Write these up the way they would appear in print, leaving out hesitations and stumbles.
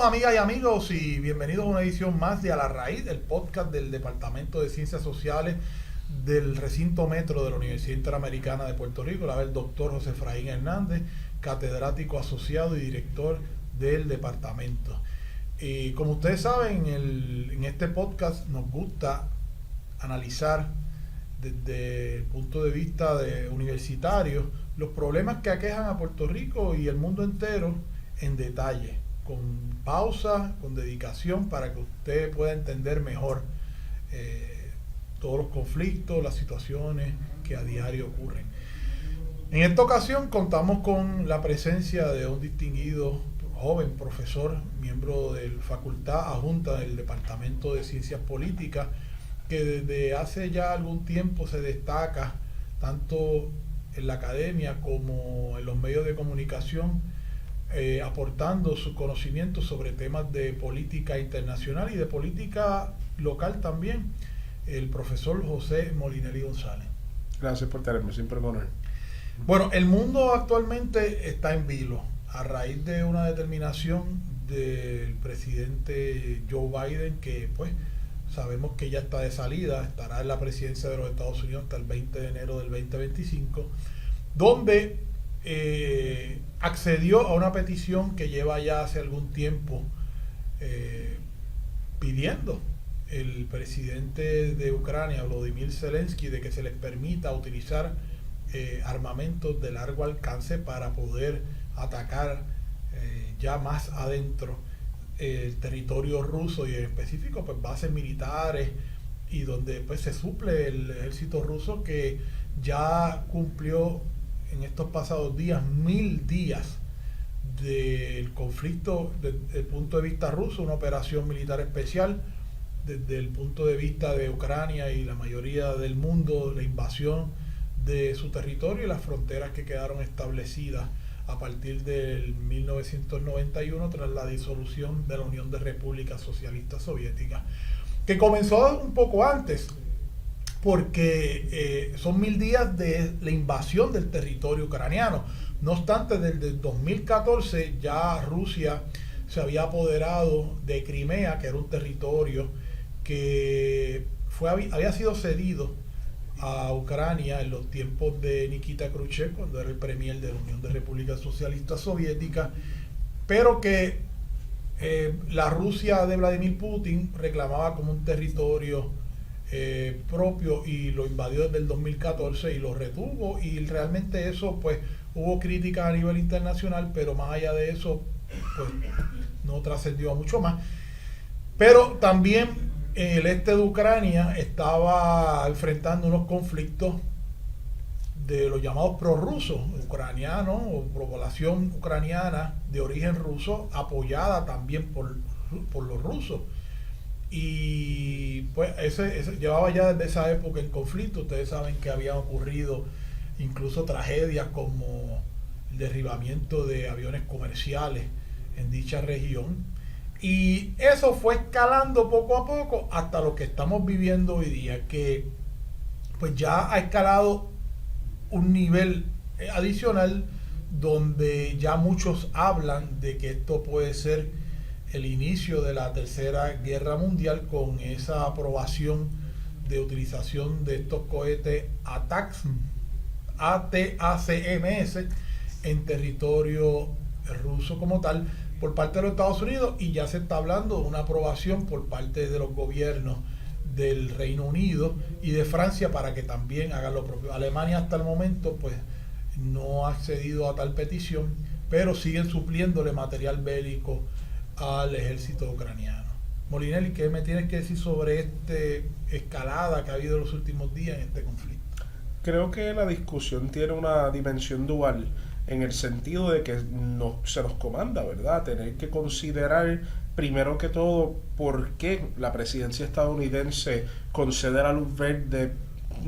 amigas y amigos, y bienvenidos a una edición más de A la Raíz, el podcast del Departamento de Ciencias Sociales del Recinto Metro de la Universidad Interamericana de Puerto Rico. La del doctor José Efraín Hernández, catedrático asociado y director del departamento. Y como ustedes saben, en este podcast nos gusta analizar desde el punto de vista de universitario los problemas que aquejan a Puerto Rico y el mundo entero en detalle, con pausa, con dedicación, para que usted pueda entender mejor todos los conflictos, las situaciones que a diario ocurren. En esta ocasión contamos con la presencia de un distinguido joven profesor, miembro de la facultad adjunta del Departamento de Ciencias Políticas, que desde hace ya algún tiempo se destaca tanto en la academia como en los medios de comunicación, aportando su conocimiento sobre temas de política internacional y de política local también, el profesor José Molinelli González. Gracias por tenerme, siempre con él. Bueno, el mundo actualmente está en vilo a raíz de una determinación del presidente Joe Biden, que pues sabemos que ya está de salida, estará en la presidencia de los Estados Unidos hasta el 20 de enero del 2025, donde accedió a una petición que lleva ya hace algún tiempo pidiendo el presidente de Ucrania, Volodymyr Zelensky, de que se les permita utilizar armamentos de largo alcance para poder atacar ya más adentro el territorio ruso, y en específico pues bases militares, y donde pues se suple el ejército ruso, que ya cumplió en estos pasados días 1000 días del conflicto desde el punto de vista ruso, una operación militar especial. Desde el punto de vista de Ucrania y la mayoría del mundo, la invasión de su territorio y las fronteras que quedaron establecidas a partir del 1991 tras la disolución de la Unión de Repúblicas Socialistas Soviéticas, que comenzó un poco antes, porque son 1000 días de la invasión del territorio ucraniano. No obstante, desde el 2014 ya Rusia se había apoderado de Crimea, que era un territorio que había sido cedido a Ucrania en los tiempos de Nikita Khrushchev, cuando era el premier de la Unión de Repúblicas Socialistas Soviéticas, pero que la Rusia de Vladimir Putin reclamaba como un territorio propio, y lo invadió desde el 2014 y lo retuvo, y realmente eso pues hubo críticas a nivel internacional, pero más allá de eso pues no trascendió a mucho más. Pero también en el este de Ucrania estaba enfrentando unos conflictos de los llamados prorrusos ucranianos, o población ucraniana de origen ruso, apoyada también por los rusos. Y pues ese llevaba ya desde esa época en conflicto. Ustedes saben que habían ocurrido incluso tragedias como el derribamiento de aviones comerciales en dicha región. Y eso fue escalando poco a poco hasta lo que estamos viviendo hoy día, que pues ya ha escalado un nivel adicional, donde ya muchos hablan de que esto puede ser el inicio de la Tercera Guerra Mundial, con esa aprobación de utilización de estos cohetes ATACMS en territorio ruso como tal por parte de los Estados Unidos, y ya se está hablando de una aprobación por parte de los gobiernos del Reino Unido y de Francia para que también hagan lo propio. Alemania hasta el momento pues no ha accedido a tal petición, pero siguen supliéndole material bélico al ejército ucraniano. Molinelli, ¿qué me tienes que decir sobre esta escalada que ha habido en los últimos días en este conflicto? Creo que la discusión tiene una dimensión dual, en el sentido de que se nos comanda, ¿verdad?, tener que considerar primero que todo por qué la presidencia estadounidense concede la luz verde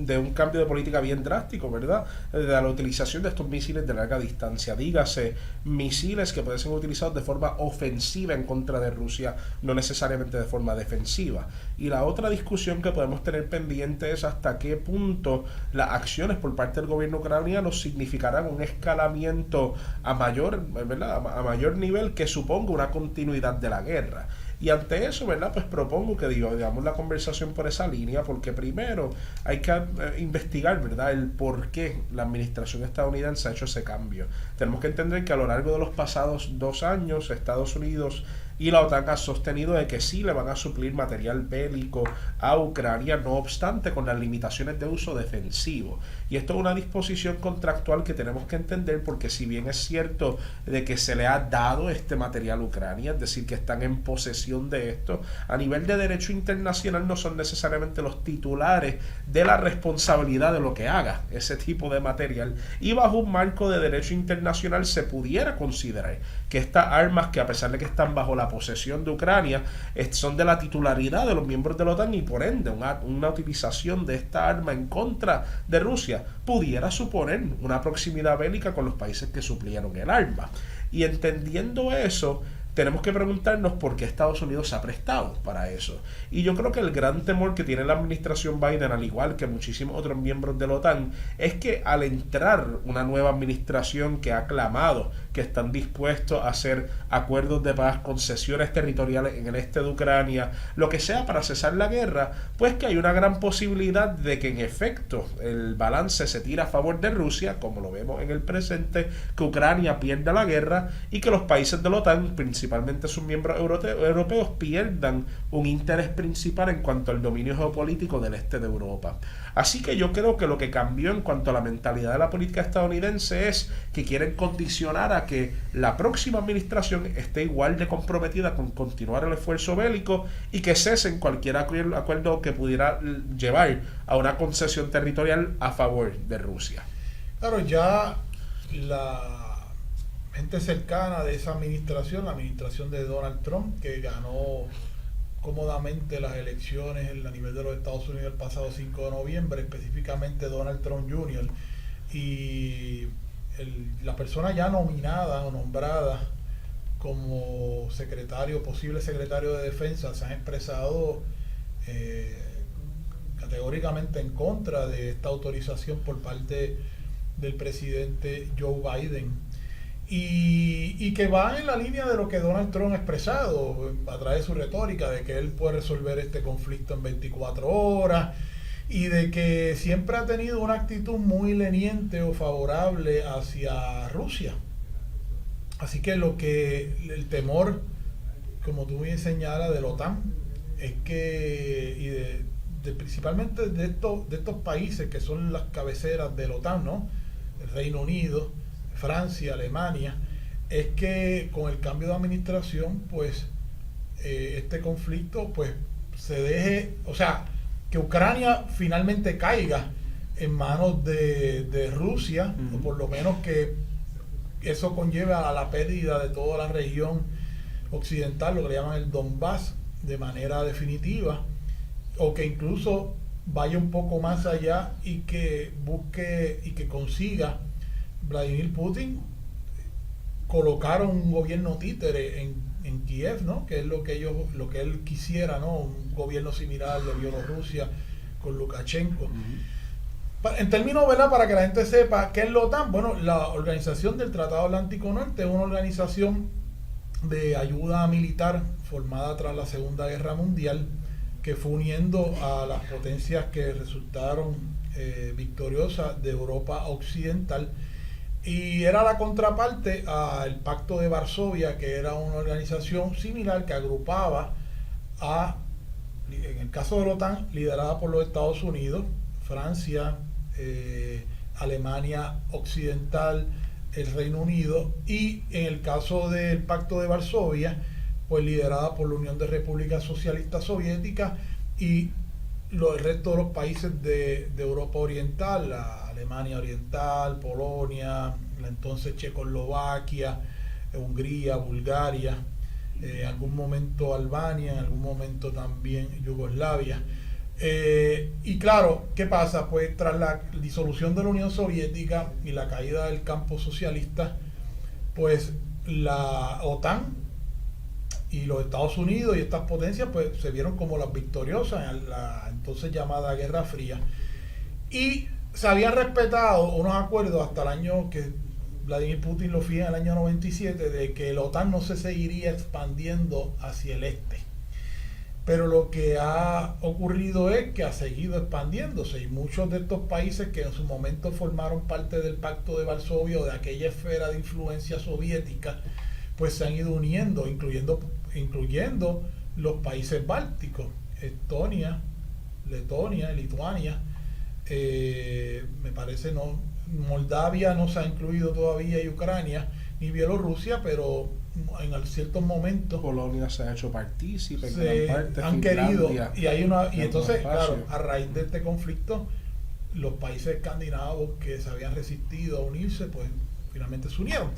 de un cambio de política bien drástico, ¿verdad? De la utilización de estos misiles de larga distancia, dígase, misiles que pueden ser utilizados de forma ofensiva en contra de Rusia, no necesariamente de forma defensiva. Y la otra discusión que podemos tener pendiente es hasta qué punto las acciones por parte del gobierno ucraniano significarán un escalamiento a mayor, ¿verdad? A mayor nivel que suponga una continuidad de la guerra. Y ante eso, ¿verdad? Pues propongo que digamos la conversación por esa línea, porque primero hay que investigar, ¿verdad? El por qué la administración estadounidense ha hecho ese cambio. Tenemos que entender que a lo largo de los pasados 2 años, Estados Unidos y la OTAN ha sostenido de que sí le van a suplir material bélico a Ucrania, no obstante con las limitaciones de uso defensivo. Y esto es una disposición contractual que tenemos que entender, porque si bien es cierto de que se le ha dado este material a Ucrania, es decir, que están en posesión de esto, a nivel de derecho internacional no son necesariamente los titulares de la responsabilidad de lo que haga ese tipo de material, y bajo un marco de derecho internacional se pudiera considerar que estas armas, que a pesar de que están bajo la posesión de Ucrania, son de la titularidad de los miembros de la OTAN, y por ende una utilización de esta arma en contra de Rusia pudiera suponer una proximidad bélica con los países que suplieron el arma. Y entendiendo eso, tenemos que preguntarnos por qué Estados Unidos se ha prestado para eso. Y yo creo que el gran temor que tiene la administración Biden, al igual que muchísimos otros miembros de la OTAN, es que al entrar una nueva administración que ha clamado que están dispuestos a hacer acuerdos de paz, concesiones territoriales en el este de Ucrania, lo que sea para cesar la guerra, pues que hay una gran posibilidad de que en efecto el balance se tira a favor de Rusia, como lo vemos en el presente, que Ucrania pierda la guerra y que los países de la OTAN, principalmente sus miembros europeos, pierdan un interés principal en cuanto al dominio geopolítico del este de Europa. Así que yo creo que lo que cambió en cuanto a la mentalidad de la política estadounidense es que quieren condicionar a que la próxima administración esté igual de comprometida con continuar el esfuerzo bélico y que cesen cualquier acuerdo que pudiera llevar a una concesión territorial a favor de Rusia. Claro, ya la gente cercana de esa administración, la administración de Donald Trump, que ganó cómodamente las elecciones a nivel de los Estados Unidos el pasado 5 de noviembre, específicamente Donald Trump Jr., y la persona ya nominada o nombrada como posible secretario de Defensa, se han expresado categóricamente en contra de esta autorización por parte del presidente Joe Biden, y que va en la línea de lo que Donald Trump ha expresado a través de su retórica, de que él puede resolver este conflicto en 24 horas, y de que siempre ha tenido una actitud muy leniente o favorable hacia Rusia. Así que el temor, como tú bien señalas, de la OTAN, es que, principalmente de estos países que son las cabeceras de la OTAN, ¿no? El Reino Unido, Francia, Alemania, es que con el cambio de administración, pues este conflicto pues se deje, o sea, que Ucrania finalmente caiga en manos de Rusia, o por lo menos que eso conlleve a la pérdida de toda la región occidental, lo que le llaman el Donbass, de manera definitiva, o que incluso vaya un poco más allá y que busque y que consiga Vladimir Putin colocar un gobierno títere en Kiev, ¿no? Que es lo que él quisiera, ¿no? Un gobierno similar al de Bielorrusia con Lukashenko. En términos, ¿verdad? Para que la gente sepa qué es la OTAN. Bueno, la Organización del Tratado Atlántico Norte es una organización de ayuda militar formada tras la Segunda Guerra Mundial, que fue uniendo a las potencias que resultaron victoriosas de Europa Occidental, y era la contraparte al Pacto de Varsovia, que era una organización similar que agrupaba en el caso de la OTAN, liderada por los Estados Unidos, Francia, Alemania Occidental, el Reino Unido, y en el caso del Pacto de Varsovia, pues liderada por la Unión de Repúblicas Socialistas Soviéticas y el resto de los países de Europa Oriental, la Alemania Oriental, Polonia, la entonces Checoslovaquia, Hungría, Bulgaria, en algún momento Albania, en algún momento también Yugoslavia. Y claro, ¿qué pasa? Pues tras la disolución de la Unión Soviética y la caída del campo socialista, pues la OTAN y los Estados Unidos y estas potencias pues se vieron como las victoriosas en la entonces llamada Guerra Fría. Y se habían respetado unos acuerdos hasta el año que Vladimir Putin lo fija en el año 97 de que la OTAN no se seguiría expandiendo hacia el este. Pero lo que ha ocurrido es que ha seguido expandiéndose y muchos de estos países que en su momento formaron parte del Pacto de Varsovia o de aquella esfera de influencia soviética, pues se han ido uniendo, incluyendo los países bálticos, Estonia, Letonia, Lituania, me parece no, Moldavia no se ha incluido todavía y Ucrania, ni Bielorrusia, pero en ciertos momentos Polonia se ha hecho partícipe en gran parte, han querido y hay una y entonces espacio. claro, a raíz de este conflicto los países escandinavos que se habían resistido a unirse pues finalmente se unieron.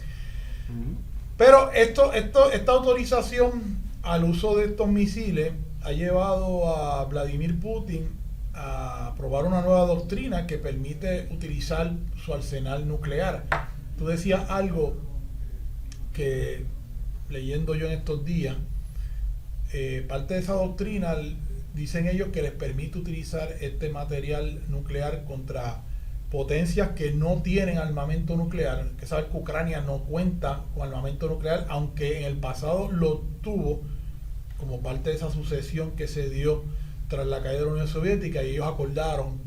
Pero esta autorización al uso de estos misiles ha llevado a Vladimir Putin a aprobar una nueva doctrina que permite utilizar su arsenal nuclear. Tú decías algo que leyendo yo en estos días, parte de esa doctrina dicen ellos que les permite utilizar este material nuclear contra potencias que no tienen armamento nuclear, que saben que Ucrania no cuenta con armamento nuclear, aunque en el pasado lo tuvo como parte de esa sucesión que se dio tras la caída de la Unión Soviética, y ellos acordaron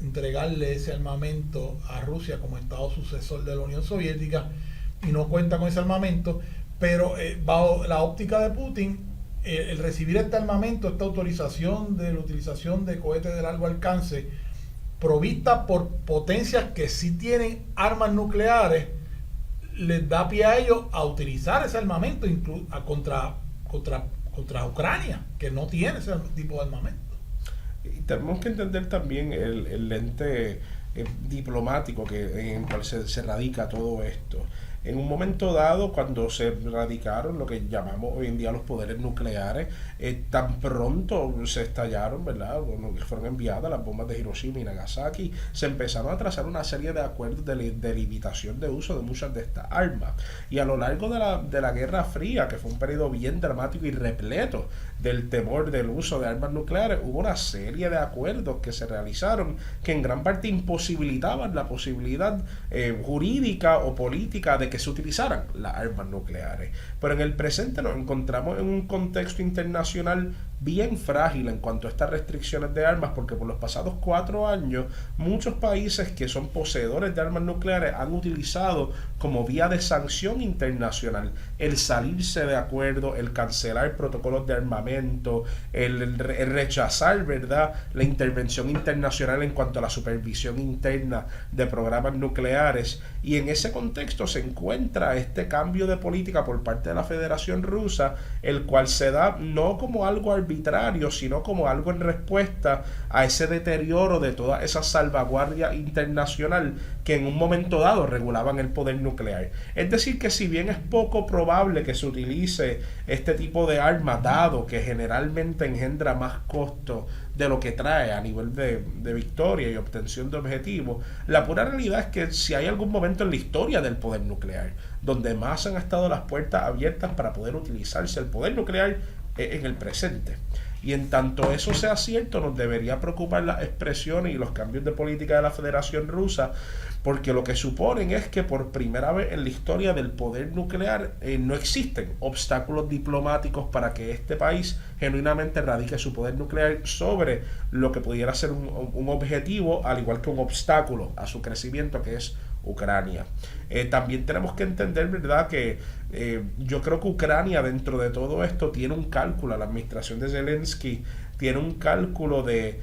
entregarle ese armamento a Rusia como estado sucesor de la Unión Soviética, y no cuenta con ese armamento, pero bajo la óptica de Putin, el recibir este armamento, esta autorización de la utilización de cohetes de largo alcance provista por potencias que sí tienen armas nucleares, les da pie a ellos a utilizar ese armamento contra Ucrania, que no tiene ese tipo de armamento. Y tenemos que entender también el lente diplomático en el cual se radica todo esto. En un momento dado, cuando se radicaron lo que llamamos hoy en día los poderes nucleares, tan pronto se estallaron, ¿verdad? Bueno, que fueron enviadas las bombas de Hiroshima y Nagasaki, se empezaron a trazar una serie de acuerdos de limitación de uso de muchas de estas armas. Y a lo largo de la Guerra Fría, que fue un periodo bien dramático y repleto del temor del uso de armas nucleares, hubo una serie de acuerdos que se realizaron que en gran parte imposibilitaban la posibilidad jurídica o política de que se utilizaran las armas nucleares. Pero en el presente nos encontramos en un contexto internacional bien frágil en cuanto a estas restricciones de armas, porque por los pasados 4 años muchos países que son poseedores de armas nucleares han utilizado como vía de sanción internacional el salirse de acuerdo, el cancelar protocolos de armamento, el rechazar, ¿verdad?, la intervención internacional en cuanto a la supervisión interna de programas nucleares. Y en ese contexto se encuentra este cambio de política por parte de la Federación Rusa, el cual se da no como algo arbitrario, sino como algo en respuesta a ese deterioro de toda esa salvaguardia internacional que en un momento dado regulaban el poder nuclear. Es decir, que si bien es poco probable que se utilice este tipo de arma, dado que generalmente engendra más costo de lo que trae a nivel de victoria y obtención de objetivos, la pura realidad es que si hay algún momento en la historia del poder nuclear donde más han estado las puertas abiertas para poder utilizarse el poder nuclear, en el presente. Y en tanto eso sea cierto, nos debería preocupar las expresiones y los cambios de política de la Federación Rusa, porque lo que suponen es que por primera vez en la historia del poder nuclear no existen obstáculos diplomáticos para que este país genuinamente radique su poder nuclear sobre lo que pudiera ser un objetivo, al igual que un obstáculo a su crecimiento, que es Ucrania. También tenemos que entender, ¿verdad?, que yo creo que Ucrania dentro de todo esto tiene un cálculo, la administración de Zelensky tiene un cálculo de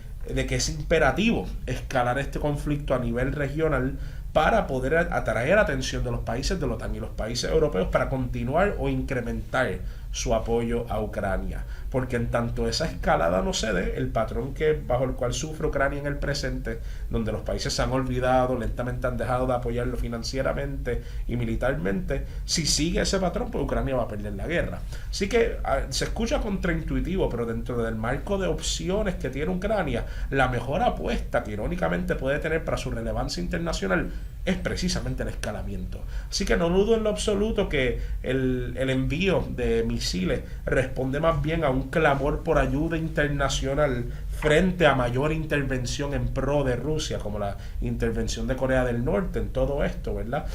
que es imperativo escalar este conflicto a nivel regional para poder atraer atención de los países de la OTAN y los países europeos para continuar o incrementar su apoyo a Ucrania. Porque en tanto esa escalada no se dé, el patrón bajo el cual sufre Ucrania en el presente, donde los países se han olvidado, lentamente han dejado de apoyarlo financieramente y militarmente, si sigue ese patrón, pues Ucrania va a perder la guerra. Así que se escucha contraintuitivo, pero dentro del marco de opciones que tiene Ucrania, la mejor apuesta que irónicamente puede tener para su relevancia internacional es precisamente el escalamiento. Así que no dudo en lo absoluto que el envío de misiles responde más bien a un clamor por ayuda internacional frente a mayor intervención en pro de Rusia, como la intervención de Corea del Norte en todo esto, ¿verdad?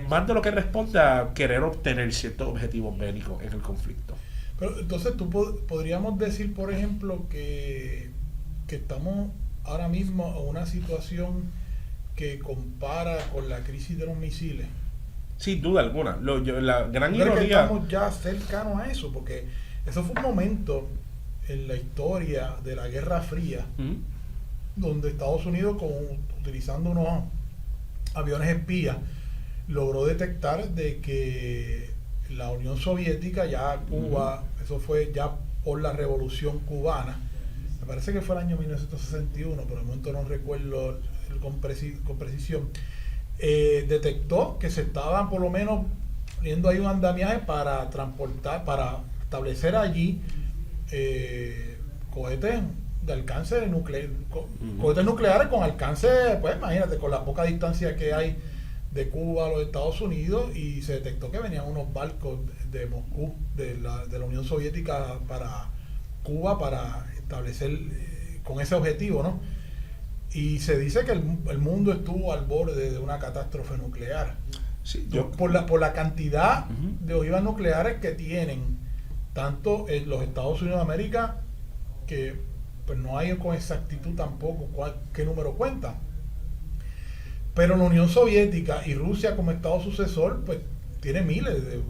Más de lo que responde a querer obtener ciertos objetivos bélicos en el conflicto. Pero entonces podríamos decir, por ejemplo, que estamos ahora mismo en una situación que compara con la crisis de los misiles. Sin duda alguna. La gran Creo que ironía... estamos ya cercanos a eso, porque eso fue un momento en la historia de la Guerra Fría, donde Estados Unidos, utilizando unos aviones espías, logró detectar de que la Unión Soviética, ya Cuba, eso fue ya por la Revolución Cubana, me parece que fue el año 1961, pero de momento no recuerdo con precisión, detectó que se estaban por lo menos poniendo ahí un andamiaje para establecer allí cohetes de alcance nuclear, cohetes nucleares con alcance, pues imagínate, con la poca distancia que hay de Cuba a los Estados Unidos, y se detectó que venían unos barcos de Moscú, de la Unión Soviética, para Cuba, para establecer con ese objetivo, ¿no? Y se dice que el mundo estuvo al borde de una catástrofe nuclear. Sí, por la cantidad de ojivas nucleares que tienen tanto en los Estados Unidos de América, que pues no hay con exactitud tampoco qué número cuenta. Pero la Unión Soviética y Rusia como estado sucesor, pues tiene miles de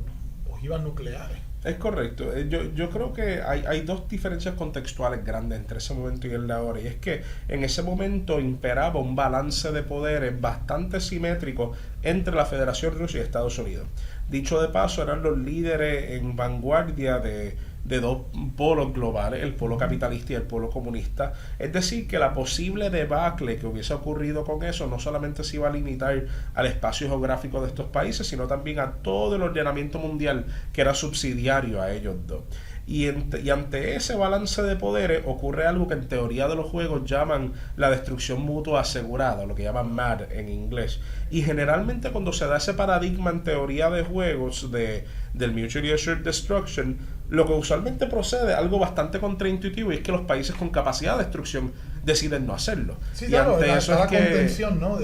ojivas nucleares. Es correcto. Yo creo que hay dos diferencias contextuales grandes entre ese momento y el de ahora. Y es que en ese momento imperaba un balance de poderes bastante simétrico entre la Federación Rusa y Estados Unidos. Dicho de paso, eran los líderes en vanguardia de dos polos globales, el polo capitalista y el polo comunista. Es decir, que la posible debacle que hubiese ocurrido con eso no solamente se iba a limitar al espacio geográfico de estos países, sino también a todo el ordenamiento mundial que era subsidiario a ellos dos. Y ante ese balance de poderes ocurre algo que en teoría de los juegos llaman la destrucción mutua asegurada, lo que llaman MAD en inglés. Y generalmente cuando se da ese paradigma en teoría de juegos del Mutually Assured Destruction, lo que usualmente procede algo bastante contraintuitivo, y es que los países con capacidad de destrucción deciden no hacerlo. Sí, y claro, ante eso es que contención, ¿no?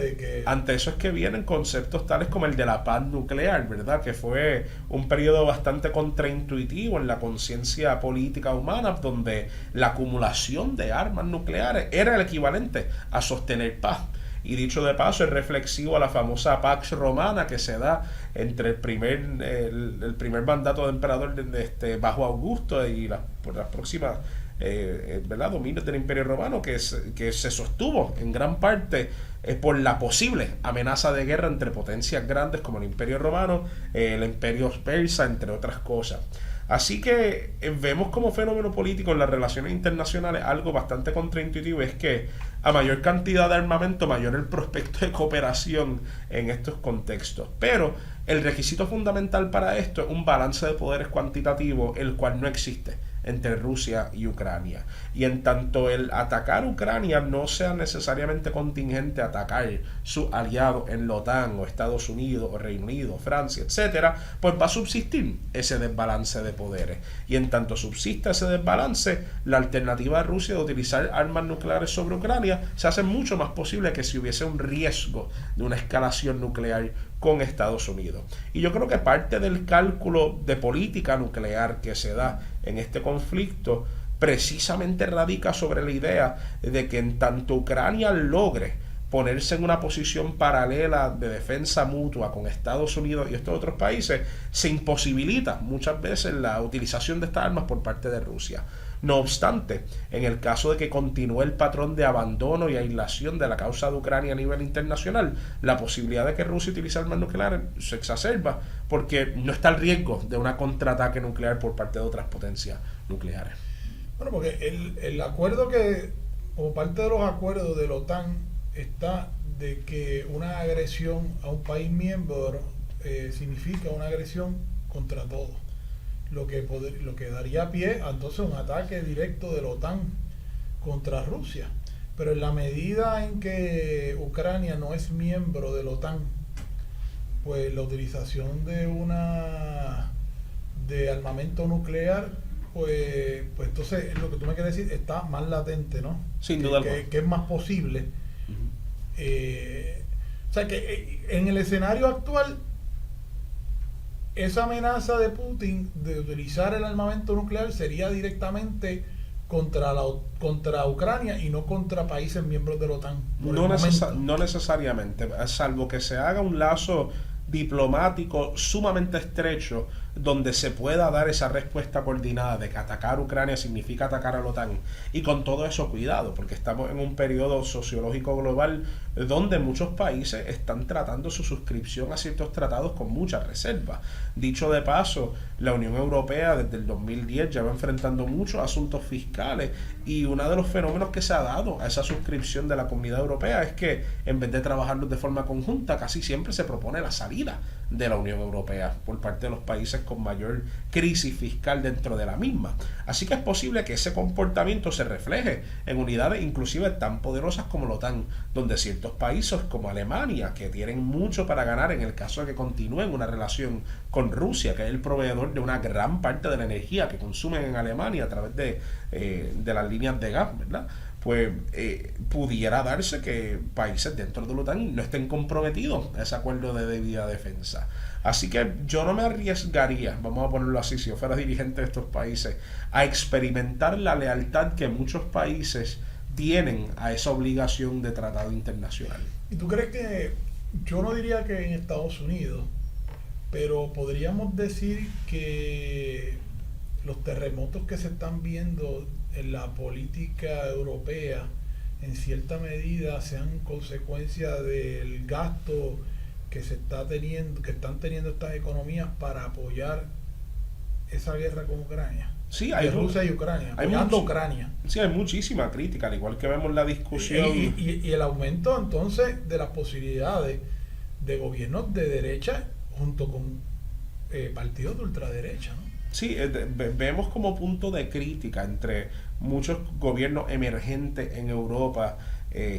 ante eso es que vienen conceptos tales como el de la paz nuclear, ¿verdad? Que fue un periodo bastante contraintuitivo en la conciencia política humana, donde la acumulación de armas nucleares era el equivalente a sostener paz. Y dicho de paso, es reflexivo a la famosa Pax Romana que se da entre el primer mandato de emperador bajo Augusto y por las próximas dominios del Imperio Romano, que se sostuvo en gran parte por la posible amenaza de guerra entre potencias grandes como el Imperio Romano, el Imperio Persa, entre otras cosas. Así que vemos como fenómeno político en las relaciones internacionales algo bastante contraintuitivo, es que a mayor cantidad de armamento, mayor el prospecto de cooperación en estos contextos. Pero el requisito fundamental para esto es un balance de poderes cuantitativo, el cual no existe entre Rusia y Ucrania. Y en tanto el atacar Ucrania no sea necesariamente contingente a atacar sus aliados en la OTAN o Estados Unidos o Reino Unido, Francia, etcétera, pues va a subsistir ese desbalance de poderes. Y en tanto subsista ese desbalance, la alternativa de Rusia de utilizar armas nucleares sobre Ucrania se hace mucho más posible que si hubiese un riesgo de una escalación nuclear con Estados Unidos. Y yo creo que parte del cálculo de política nuclear que se da en este conflicto precisamente radica sobre la idea de que en tanto Ucrania logre ponerse en una posición paralela de defensa mutua con Estados Unidos y estos otros países, se imposibilita muchas veces la utilización de estas armas por parte de Rusia. No obstante, en el caso de que continúe el patrón de abandono y aislación de la causa de Ucrania a nivel internacional, la posibilidad de que Rusia utilice armas nucleares se exacerba porque no está el riesgo de una contraataque nuclear por parte de otras potencias nucleares. Bueno, porque el acuerdo que, como parte de los acuerdos de la OTAN, está de que una agresión a un país miembro significa una agresión contra todos, lo que daría pie a entonces un ataque directo de la OTAN contra Rusia. Pero en la medida en que Ucrania no es miembro de la OTAN, pues la utilización de armamento nuclear, pues entonces lo que tú me quieres decir está más latente, ¿no? Sin duda que es más posible. O sea que en el escenario actual, esa amenaza de Putin de utilizar el armamento nuclear sería directamente contra Ucrania y no contra países miembros de la OTAN. No necesariamente, salvo que se haga un lazo diplomático sumamente estrecho donde se pueda dar esa respuesta coordinada de que atacar Ucrania significa atacar a la OTAN, y con todo eso cuidado, porque estamos en un periodo sociológico global donde muchos países están tratando su suscripción a ciertos tratados con mucha reserva. Dicho de paso, la Unión Europea desde el 2010 ya va enfrentando muchos asuntos fiscales, y uno de los fenómenos que se ha dado a esa suscripción de la Comunidad Europea es que en vez de trabajarlos de forma conjunta, casi siempre se propone la salida de la Unión Europea por parte de los países con mayor crisis fiscal dentro de la misma. Así que es posible que ese comportamiento se refleje en unidades inclusive tan poderosas como la OTAN, donde ciertos países como Alemania, que tienen mucho para ganar en el caso de que continúen una relación con Rusia, que es el proveedor de una gran parte de la energía que consumen en Alemania a través de las líneas de gas, ¿verdad? Pues pudiera darse que países dentro de la OTAN no estén comprometidos a ese acuerdo de debida defensa. Así que yo no me arriesgaría, vamos a ponerlo así, si yo fuera dirigente de estos países, a experimentar la lealtad que muchos países tienen a esa obligación de tratado internacional. ¿Y tú crees que, yo no diría que en Estados Unidos, pero podríamos decir que los terremotos que se están viendo en la política europea en cierta medida sean consecuencia del gasto que están teniendo estas economías para apoyar esa guerra con Ucrania? Sí, de Rusia y Ucrania, apoyando Ucrania. Sí, hay muchísima crítica, al igual que vemos la discusión. Y el aumento entonces de las posibilidades de gobiernos de derecha junto con partidos de ultraderecha, ¿no? Sí, vemos como punto de crítica entre muchos gobiernos emergentes en Europa,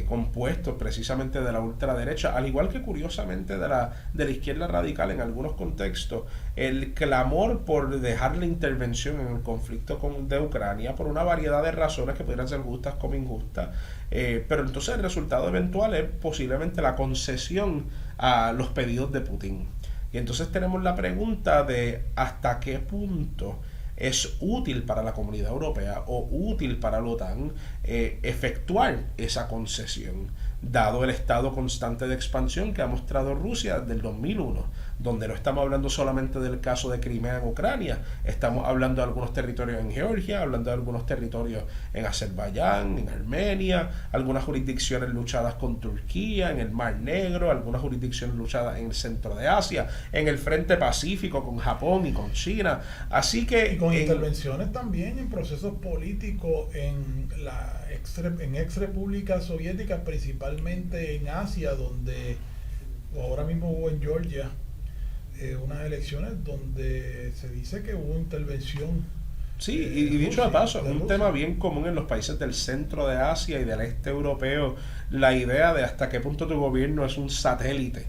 compuestos precisamente de la ultraderecha, al igual que curiosamente de la izquierda radical en algunos contextos, el clamor por dejar la intervención en el conflicto de Ucrania por una variedad de razones que pudieran ser justas como injustas, pero entonces el resultado eventual es posiblemente la concesión a los pedidos de Putin. Y entonces tenemos la pregunta de hasta qué punto es útil para la Comunidad Europea o útil para la OTAN efectuar esa concesión, dado el estado constante de expansión que ha mostrado Rusia desde el 2001, donde no estamos hablando solamente del caso de Crimea en Ucrania, estamos hablando de algunos territorios en Georgia, hablando de algunos territorios en Azerbaiyán, en Armenia, algunas jurisdicciones luchadas con Turquía, en el Mar Negro, algunas jurisdicciones luchadas en el centro de Asia, en el frente pacífico con Japón y con China, así que... Y con intervenciones también en procesos políticos en ex repúblicas soviéticas, principalmente en Asia, donde ahora mismo hubo en Georgia unas elecciones donde se dice que hubo intervención. Sí, y dicho de paso, es un tema bien común en los países del centro de Asia y del este europeo, la idea de hasta qué punto tu gobierno es un satélite,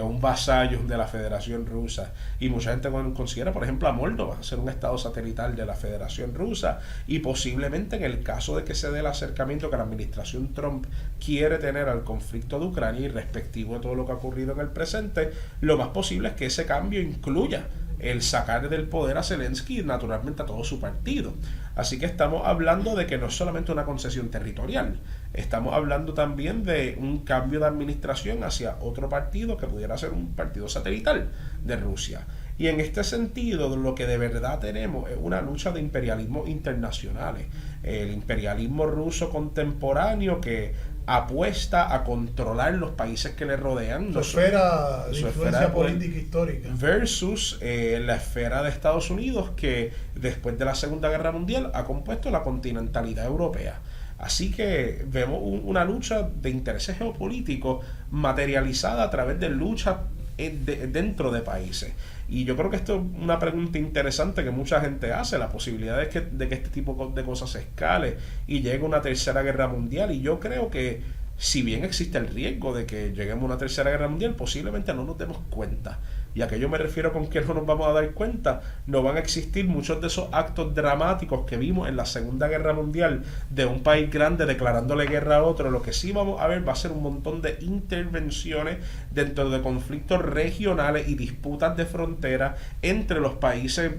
un vasallo de la Federación Rusa, y mucha gente considera, por ejemplo, a Moldova ser un estado satelital de la Federación Rusa, y posiblemente en el caso de que se dé el acercamiento que la administración Trump quiere tener al conflicto de Ucrania y respectivo de todo lo que ha ocurrido en el presente, lo más posible es que ese cambio incluya el sacar del poder a Zelensky y naturalmente a todo su partido. Así que estamos hablando de que no es solamente una concesión territorial, estamos hablando también de un cambio de administración hacia otro partido que pudiera ser un partido satelital de Rusia. Y en este sentido, lo que de verdad tenemos es una lucha de imperialismos internacionales. El imperialismo ruso contemporáneo que apuesta a controlar los países que le rodean. Su esfera de influencia política histórica. Versus la esfera de Estados Unidos, que después de la Segunda Guerra Mundial ha compuesto la continentalidad europea. Así que vemos una lucha de intereses geopolíticos materializada a través de luchas dentro de países. Y yo creo que esto es una pregunta interesante que mucha gente hace, la posibilidad de que este tipo de cosas se escale y llegue una tercera guerra mundial. Y yo creo que si bien existe el riesgo de que lleguemos a una tercera guerra mundial, posiblemente no nos demos cuenta. Y a qué yo me refiero con que no nos vamos a dar cuenta, no van a existir muchos de esos actos dramáticos que vimos en la Segunda Guerra Mundial de un país grande declarándole guerra a otro. Lo que sí vamos a ver va a ser un montón de intervenciones dentro de conflictos regionales y disputas de frontera entre los países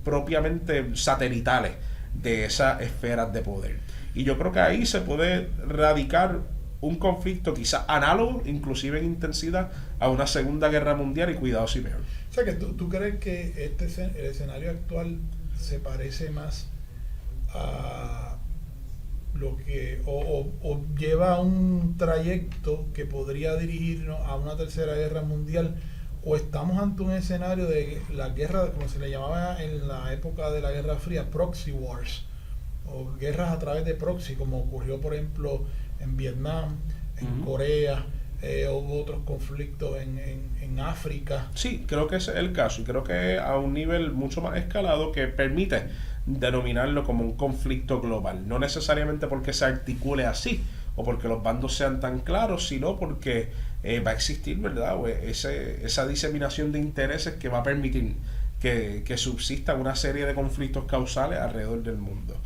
propiamente satelitales de esas esferas de poder. Y yo creo que ahí se puede radicar un conflicto quizás análogo, inclusive en intensidad, a una Segunda Guerra Mundial, y cuidado si peor. O sea, que ¿tú crees que el escenario actual se parece más a lo que o lleva a un trayecto que podría dirigirnos a una tercera guerra mundial, o estamos ante un escenario de la guerra, como se le llamaba en la época de la Guerra Fría, proxy wars, o guerras a través de proxy, como ocurrió por ejemplo en Vietnam, en Corea, hubo otros conflictos en África? Sí, creo que ese es el caso, y creo que a un nivel mucho más escalado que permite denominarlo como un conflicto global, no necesariamente porque se articule así o porque los bandos sean tan claros, sino porque va a existir, ¿verdad?, esa diseminación de intereses que va a permitir que subsista una serie de conflictos causales alrededor del mundo.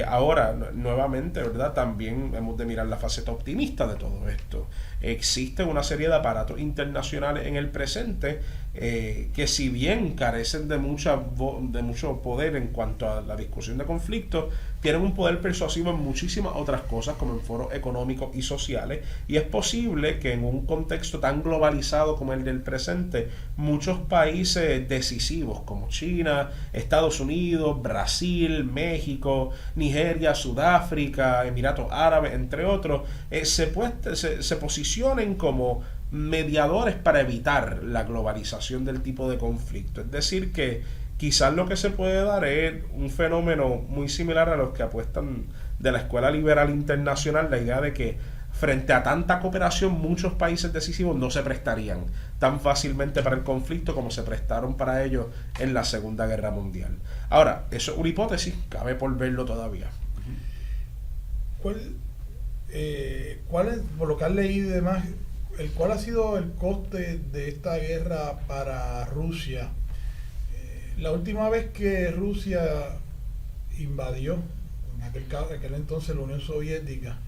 Ahora, nuevamente, ¿verdad?, también hemos de mirar la faceta optimista de todo esto. Existe una serie de aparatos internacionales en el presente que, si bien carecen de mucho poder en cuanto a la discusión de conflictos, tienen un poder persuasivo en muchísimas otras cosas, como en foros económicos y sociales, y es posible que en un contexto tan globalizado como el del presente, muchos países decisivos como China, Estados Unidos, Brasil, México, Nigeria, Sudáfrica, Emiratos Árabes, entre otros, se posicionen como mediadores para evitar la globalización del tipo de conflicto. Es decir, que quizás lo que se puede dar es un fenómeno muy similar a los que apuestan de la Escuela Liberal Internacional, la idea de que frente a tanta cooperación muchos países decisivos no se prestarían tan fácilmente para el conflicto como se prestaron para ello en la Segunda Guerra Mundial. Ahora, eso es una hipótesis, cabe por verlo todavía. ¿Cuál es, por lo que has leído y demás, cuál ha sido el coste de esta guerra para Rusia? La última vez que Rusia invadió, en aquel entonces la Unión Soviética,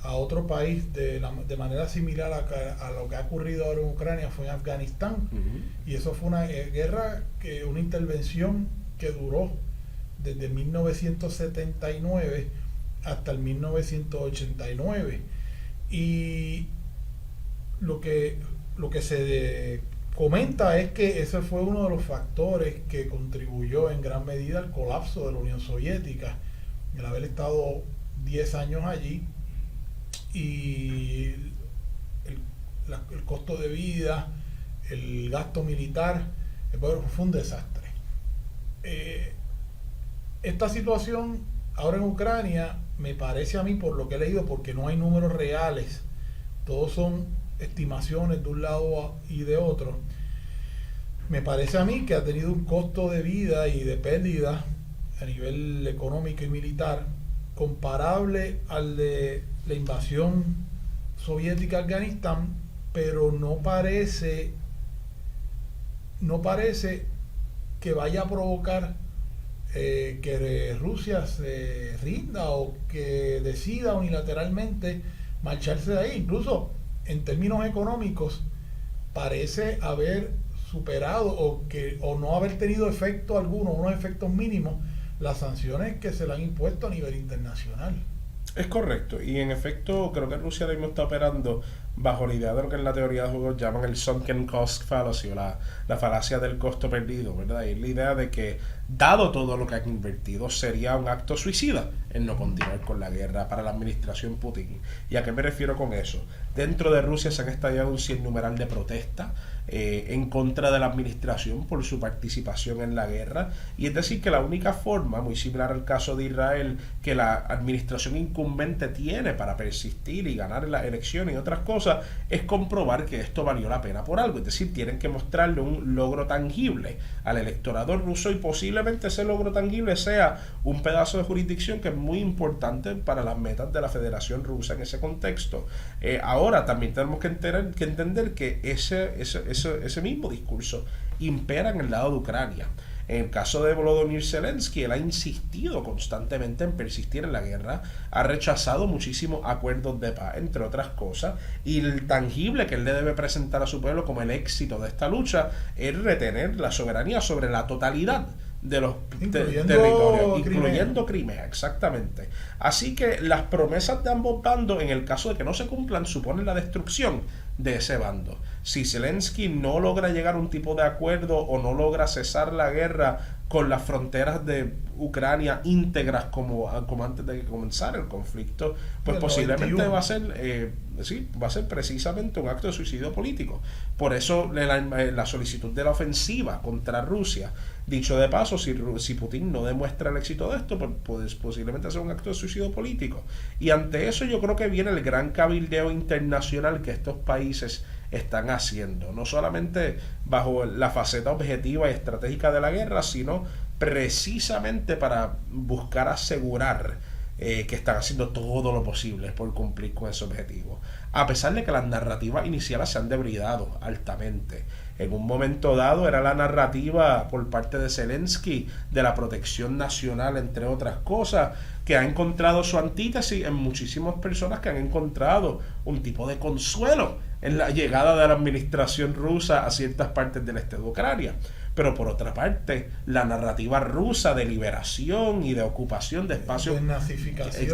a otro país de manera similar a lo que ha ocurrido ahora en Ucrania, fue en Afganistán. Y eso fue una guerra, una intervención que duró desde 1979 hasta el 1989. Y lo que se comenta es que ese fue uno de los factores que contribuyó en gran medida al colapso de la Unión Soviética, el haber estado 10 años allí, y el costo de vida, el gasto militar, fue un desastre. Esta situación ahora en Ucrania, me parece a mí, por lo que he leído, porque no hay números reales, todos son estimaciones de un lado y de otro, me parece a mí que ha tenido un costo de vida y de pérdida a nivel económico y militar comparable al de la invasión soviética a Afganistán, pero no parece que vaya a provocar que Rusia se rinda o que decida unilateralmente marcharse de ahí. Incluso en términos económicos parece haber superado o no haber tenido efecto alguno, unos efectos mínimos, las sanciones que se le han impuesto a nivel internacional. Es correcto, y en efecto creo que Rusia ahora mismo está operando bajo la idea de lo que en la teoría de juegos llaman el sunken cost fallacy, o la falacia del costo perdido, ¿verdad? Y es la idea de que, dado todo lo que han invertido, sería un acto suicida en no continuar con la guerra para la administración Putin. ¿Y a qué me refiero con eso? Dentro de Rusia se han estallado un sinnúmero de protestas en contra de la administración por su participación en la guerra, y es decir que la única forma, muy similar al caso de Israel, que la administración incumbente tiene para persistir y ganar las elecciones y otras cosas es comprobar que esto valió la pena por algo, es decir, tienen que mostrarle un logro tangible al electorado ruso, y posiblemente ese logro tangible sea un pedazo de jurisdicción que es muy importante para las metas de la Federación Rusa en ese contexto. Ahora también tenemos que entender que ese mismo discurso impera en el lado de Ucrania. En el caso de Volodymyr Zelensky, él ha insistido constantemente en persistir en la guerra, ha rechazado muchísimos acuerdos de paz, entre otras cosas, y el tangible que él le debe presentar a su pueblo como el éxito de esta lucha es retener la soberanía sobre la totalidad de los territorios, incluyendo Crimea, exactamente. Así que las promesas de ambos bandos, en el caso de que no se cumplan, suponen la destrucción de ese bando. Si Zelensky no logra llegar a un tipo de acuerdo o no logra cesar la guerra con las fronteras de Ucrania íntegras como antes de que comenzara el conflicto, pues posiblemente va a ser precisamente un acto de suicidio político. Por eso la solicitud de la ofensiva contra Rusia. Dicho de paso, si Putin no demuestra el éxito de esto, pues posiblemente sea un acto de suicidio político. Y ante eso yo creo que viene el gran cabildeo internacional que estos países están haciendo, no solamente bajo la faceta objetiva y estratégica de la guerra, sino precisamente para buscar asegurar que están haciendo todo lo posible por cumplir con ese objetivo, a pesar de que las narrativas iniciales se han debridado altamente. En un momento dado era la narrativa por parte de Zelensky de la protección nacional, entre otras cosas, que ha encontrado su antítesis en muchísimas personas que han encontrado un tipo de consuelo en la llegada de la administración rusa a ciertas partes del este de Ucrania. Pero por otra parte, la narrativa rusa de liberación y de ocupación de espacios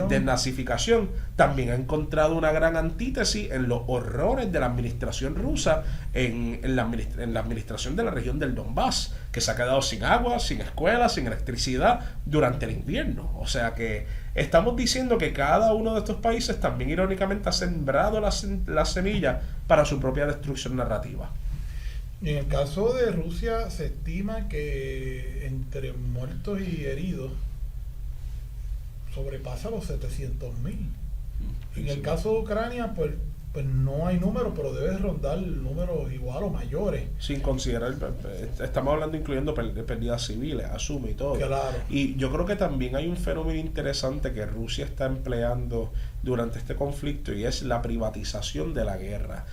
de nazificación también ha encontrado una gran antítesis en los horrores de la administración rusa en la administración de la región del Donbass, que se ha quedado sin agua, sin escuelas, sin electricidad durante el invierno. O sea que estamos diciendo que cada uno de estos países también irónicamente ha sembrado la semilla para su propia destrucción narrativa. En el caso de Rusia se estima que entre muertos y heridos sobrepasa los 700.000. En el caso de Ucrania, pues no hay número, pero debe rondar números igual o mayores. Sin considerar, estamos hablando incluyendo pérdidas civiles, asume y todo. Claro. Y yo creo que también hay un fenómeno interesante que Rusia está empleando durante este conflicto, y es la privatización de la guerra.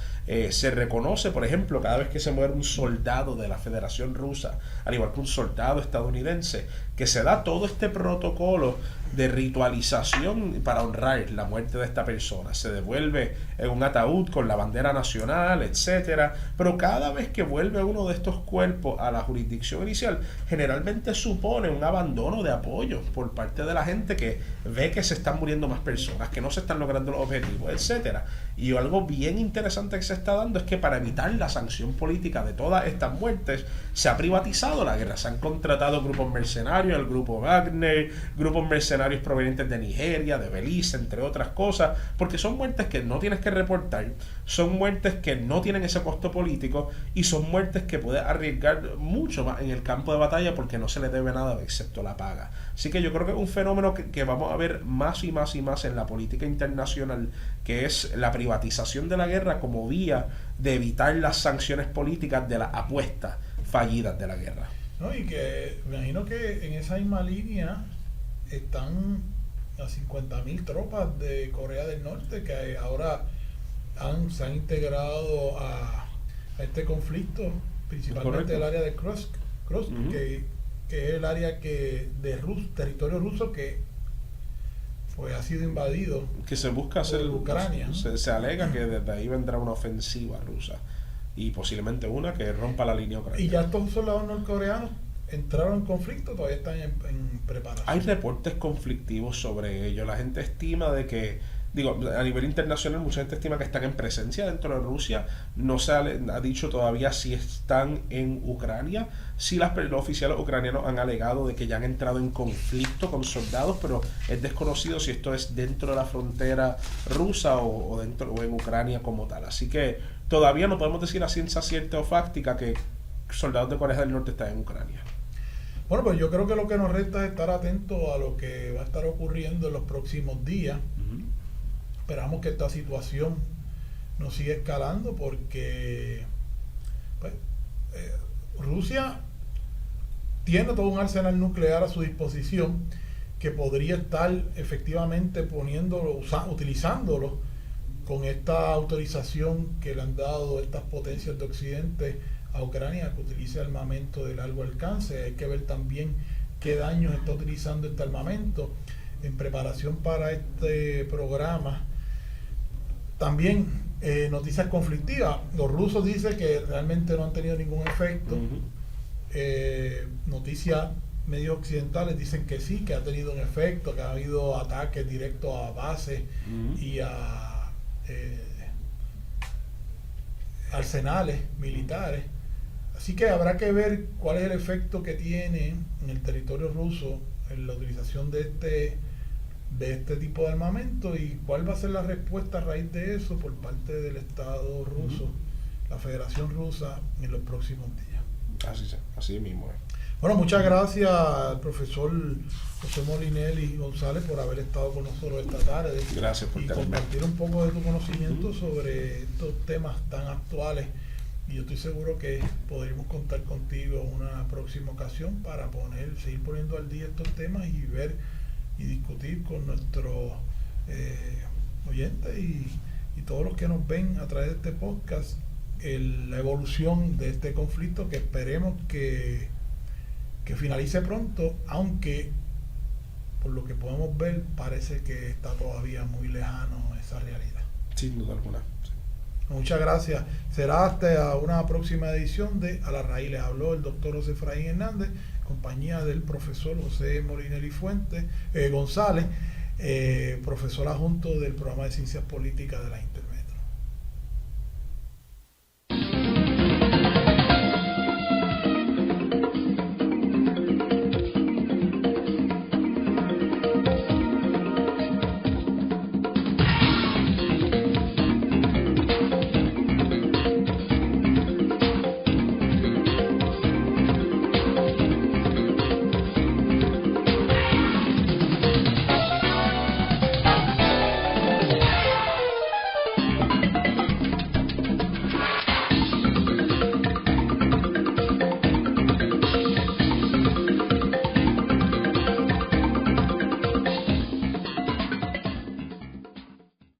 Se reconoce, por ejemplo, cada vez que se muere un soldado de la Federación Rusa, al igual que un soldado estadounidense, que se da todo este protocolo de ritualización para honrar la muerte de esta persona. Se devuelve en un ataúd con la bandera nacional, etcétera. Pero cada vez que vuelve uno de estos cuerpos a la jurisdicción inicial, generalmente supone un abandono de apoyo por parte de la gente que ve que se están muriendo más personas, que no se están logrando los objetivos, etcétera. Y algo bien interesante que se está dando es que para evitar la sanción política de todas estas muertes, se ha privatizado la guerra. Se han contratado grupos mercenarios, el grupo Wagner, grupos mercenarios provenientes de Nigeria, de Belice, entre otras cosas, porque son muertes que no tienes que reportar, son muertes que no tienen ese costo político, y son muertes que puedes arriesgar mucho más en el campo de batalla porque no se le debe nada excepto la paga. Así que yo creo que es un fenómeno que vamos a ver más y más y más en la política internacional, que es la privatización de la guerra como vía de evitar las sanciones políticas de las apuestas fallidas de la guerra. No, y que me imagino que en esa misma línea están las 50.000 tropas de Corea del Norte que ahora se han integrado a este conflicto, principalmente el área de Kursk, uh-huh, que es el área territorio ruso que pues ha sido invadido, que se busca hacer Ucrania. Se alega que desde ahí vendrá una ofensiva rusa, y posiblemente una que rompa la línea ucraniana. Y ya estos soldados norcoreanos entraron en conflicto, todavía están en preparación. Hay reportes conflictivos sobre ello. La gente estima de que digo, a nivel internacional mucha gente estima que están en presencia dentro de Rusia. No se ha dicho todavía si están en Ucrania. Sí, los oficiales ucranianos han alegado de que ya han entrado en conflicto con soldados, pero es desconocido si esto es dentro de la frontera rusa o dentro o en Ucrania como tal. Así que todavía no podemos decir a ciencia cierta o fáctica que soldados de Corea del Norte están en Ucrania. Bueno, pues yo creo que lo que nos resta es estar atentos a lo que va a estar ocurriendo en los próximos días. Esperamos que esta situación no siga escalando porque pues, Rusia tiene todo un arsenal nuclear a su disposición que podría estar efectivamente utilizándolo con esta autorización que le han dado estas potencias de Occidente a Ucrania, que utilice armamento de largo alcance. Hay que ver también qué daños está utilizando este armamento. En preparación para este programa, también noticias conflictivas. Los rusos dicen que realmente no han tenido ningún efecto. Noticias medios occidentales dicen que sí, que ha tenido un efecto, que ha habido ataques directos a bases y a arsenales militares. Así que habrá que ver cuál es el efecto que tiene en el territorio ruso en la utilización de este tipo de armamento y cuál va a ser la respuesta a raíz de eso por parte del Estado ruso, la Federación Rusa, en los próximos días. Así mismo es. Bueno, muchas gracias al profesor José Molinelli González por haber estado con nosotros esta tarde. Gracias por compartir un poco de tu conocimiento sobre estos temas tan actuales. Y yo estoy seguro que podremos contar contigo en una próxima ocasión para seguir poniendo al día estos temas y ver y discutir con nuestros oyentes y todos los que nos ven a través de este podcast la evolución de este conflicto que esperemos que finalice pronto, aunque por lo que podemos ver parece que está todavía muy lejano esa realidad. Sin duda alguna. Muchas gracias. Será hasta una próxima edición de A la Raíz. Les habló el doctor José Efraín Hernández, compañía del profesor José Molinelli González, profesor adjunto del programa de Ciencias Políticas de la Inter.